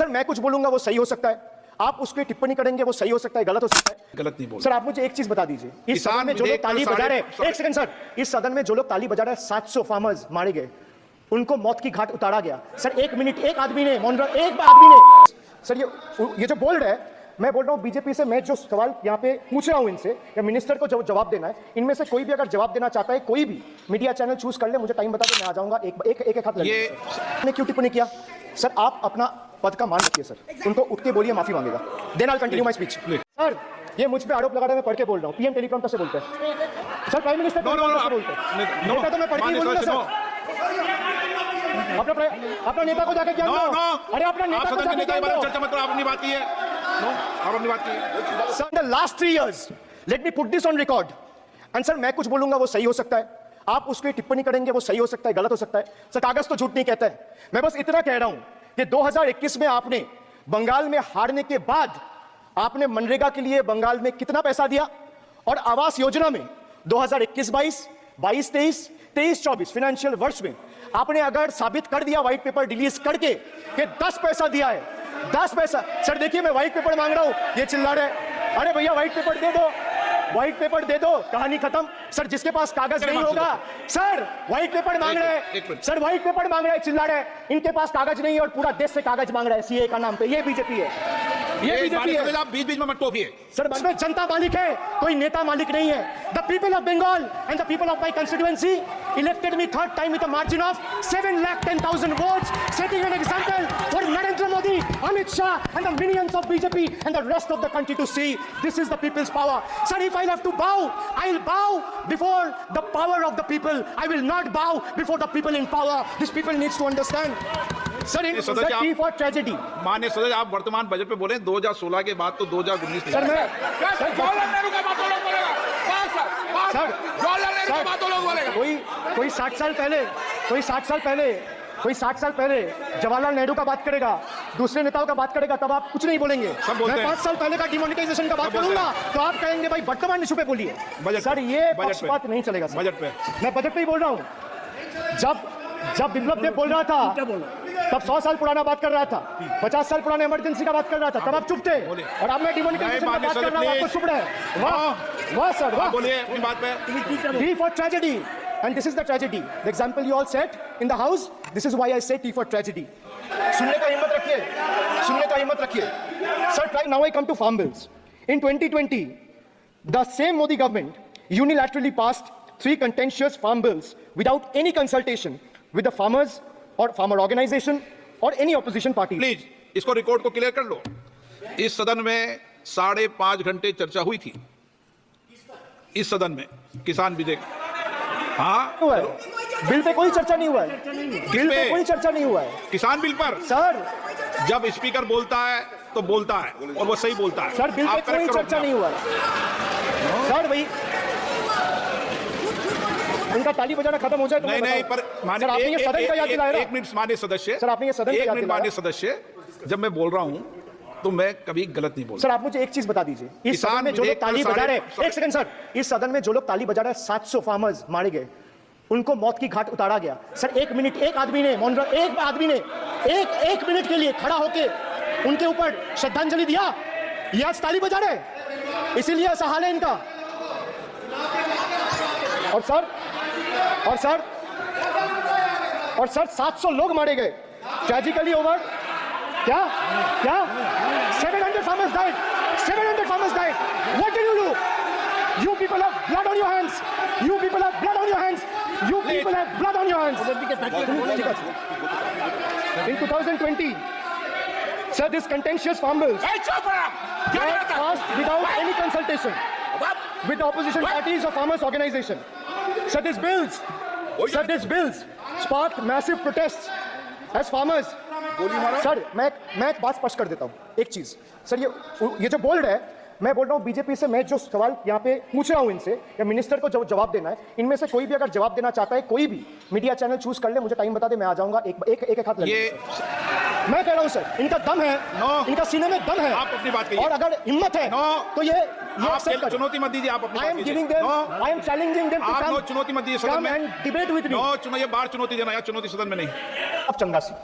Sir मैं कुछ बोलूंगा वो सही हो सकता है, आप उसकी टिप्पणी करेंगे वो सही हो सकता है, गलत हो सकता है। गलत नहीं बोल सर आप मुझे एक चीज बता दीजिए, इस सदन में जो लोग ताली बजा रहे हैं, एक सेकंड सर, इस सदन में जो लोग ताली बजा रहे हैं 700 फार्मर्स मारे गए, उनको मौत की घाट उतारा गया। सर एक मिनट, एक आदमी ने सर ये जो बोल्ड है, मैं बोल रहा हूँ बीजेपी से, मैं जो सवाल यहाँ पे पूछ रहा हूँ इनसे या मिनिस्टर को जो जवाब देना है, इनमें से कोई भी अगर जवाब देना चाहता है, कोई भी मीडिया चैनल चूज कर ले, मुझे टाइम बता दे, मैं आ जाऊंगा। एक हाथ ने क्यों टिप्पणी किया? सर आप अपना पद का मान रखिए सर, उनको उठ के बोलिए माफी मांगेगा, then I continue my speech. Sir ये मुझ पे आरोप लगा रहे हैं, मैं पढ़ के बोल रहा हूँ, पीएम टेलीप्रॉम्प्टर से बोलते हैं सर, प्राइम मिनिस्टर से बोलते हैं, नेता तो मैं पढ़ के ही बोलूंगा सर। अपना नेता को जाके क्या अरे अपना नेता को जाके चर्चा मत करो, आप अपनी बात की है, आप अपनी बात की है। Sir the last 3 years let me put this on record, and sir मैं कुछ बोलूंगा वो सही हो सकता है, आप उसकी टिप्पणी करेंगे वो सही हो सकता है, गलत हो सकता है। सर कागज तो झूठ नहीं कहता है, मैं बस इतना कह रहा हूं कि 2021 में आपने बंगाल में हारने के बाद आपने मनरेगा के लिए बंगाल में कितना पैसा दिया, और आवास योजना में 2021-22, 22-23, 23-24 फाइनेंशियल वर्ष में आपने अगर साबित कर दिया व्हाइट पेपर रिलीज करके कि 10 पैसा दिया है, 10 पैसा। सर देखिए मैं व्हाइट पेपर मांग रहा हूं, ये चिल्ला रहे, अरे भैया व्हाइट पेपर दे दो, व्हाइट पेपर दे दो, कहानी खत्म। सर जिसके पास कागज नहीं होगा, सर व्हाइट पेपर मांग रहे हैं, सर व्हाइट पेपर मांग रहे हैं, चिल्ला रहे, इनके पास कागज नहीं है और पूरा देश से कागज मांग रहा है सीए का नाम पे, ये बीजेपी है, ये बीजेपी है। आप बीच में मत टोकिए सर, इसमें जनता मालिक है, कोई नेता मालिक नहीं है। The people of Bengal and the people of my constituency elected me 3rd time with a margin of 7,10,000 votes, setting an example for Narendra Modi, Amit Shah and the minions of BJP and the rest of the country to see this is the people's power. Sir, if I have to bow, I'll bow before the power of the people. I will not bow before the people in power. This people needs to understand. Sir, in the T for tragedy. माननीय सदस्य, आप वर्तमान budget पे बोले 2016 के बाद तो 2019 sir मैं कोई 60 साल पहले जवाहरलाल नेहरू का बात करेगा, दूसरे नेताओं का बात करेगा, तब आप कुछ नहीं बोलेंगे। मैं 5 साल पहले का डिमोनेटाइजेशन का बात करूंगा तो आप कहेंगे भाई वर्तमान इशू पे बोलिए। सर ये पक्षपात नहीं चलेगा सर, बजट पे मैं बजट पे ही बोल रहा हूँ। जब बिप्लब देव बोल रहा था तब 100 साल पुराना बात कर रहा था, 50 साल पुराने इमरजेंसी का बात कर रहा था, तब आप चुप थे, और अब मैं डिमोनेटाइजेशन का बात कर रहा हूं, आपको चुप रहे। वाह सर, वाह। बोलिए अपनी बात पे। T for tragedy, and this is the tragedy. The example you all set in the house, this is why I say T for tragedy. सुनने का हिम्मत रखिए, सुनने का हिम्मत रखिए। Sir, now I come to farm bills. In 2020, the same Modi government unilaterally passed 3 contentious farm bills without any consultation with the farmers or farmer organization or any opposition party. Please इसको record को clear कर लो। इस सदन में 5.5 घंटे चर्चा हुई थी, इस सदन में किसान विधेयक। हाँ, बिल पे कोई चर्चा नहीं हुआ है, बिल पे कोई चर्चा नहीं हुआ है, किसान बिल पर। सर जब स्पीकर बोलता है तो बोलता है और वो सही बोलता है। सर बिल पे कोई चर्चा नहीं हुआ है सर, भाई उनका ताली बजाना खत्म हो जाए तो नहीं पर सर आपने ये सदन का याद दिलाया। एक मिनट माननीय सदस्य, सर आपने ये सदन का याद दिलाया। माननीय सदस्य, जब मैं बोल रहा हूं तो मैं कभी गलत नहीं बोलता। सर आप मुझे एक चीज बता दीजिए, इस सदन में जो लोग ताली बजा रहे हैं, एक सेकंड सर, इस सदन में जो लोग ताली बजा रहे हैं 700 फार्मर्स मारे गए, उनको मौत की घाट उतारा गया। सर एक मिनट, एक आदमी ने एक मिनट के लिए खड़ा होके उनके ऊपर श्रद्धांजलि दिया, ये आज ताली बजा रहे, इसीलिए ऐसा हाल है इनका। और सर 700 लोग मारे गए, ट्रेजिकली ओवर। क्या 700 farmers died, 700 farmers died. What did you do? You people have blood on your hands, you people have blood on your hands, you people have blood on your hands. In 2020, sir, this contentious farm bills were passed without any consultation with the opposition parties or farmers organization. Sir, these bills sparked massive protests as farmers. Sir मैं एक बात स्पष्ट कर देता हूं, एक चीज sir, ये जो बोल्ड है, मैं बोल रहा हूं बीजेपी से, मैं जो सवाल यहाँ पे पूछ रहा हूं इनसे या मिनिस्टर को जवाब देना है, इनमें से कोई भी अगर जवाब देना चाहता है, कोई भी मीडिया चैनल चूज कर ले, मुझे टाइम बता दे, मैं आ जाऊंगा। एक हाथ लगे, मैं कह रहा हूं सर, इनका दम है, इनका सीने में दम है, आप अपनी बात कहिए, और अगर हिम्मत है तो ये चुनौती मत दीजिए, आप अपनी I am giving them, I am challenging them to come, चुनौती मत दीजिए come and debate with me. ये बाहर चुनौती देना, या चुनौती सदन में नहीं। अब चंगा सी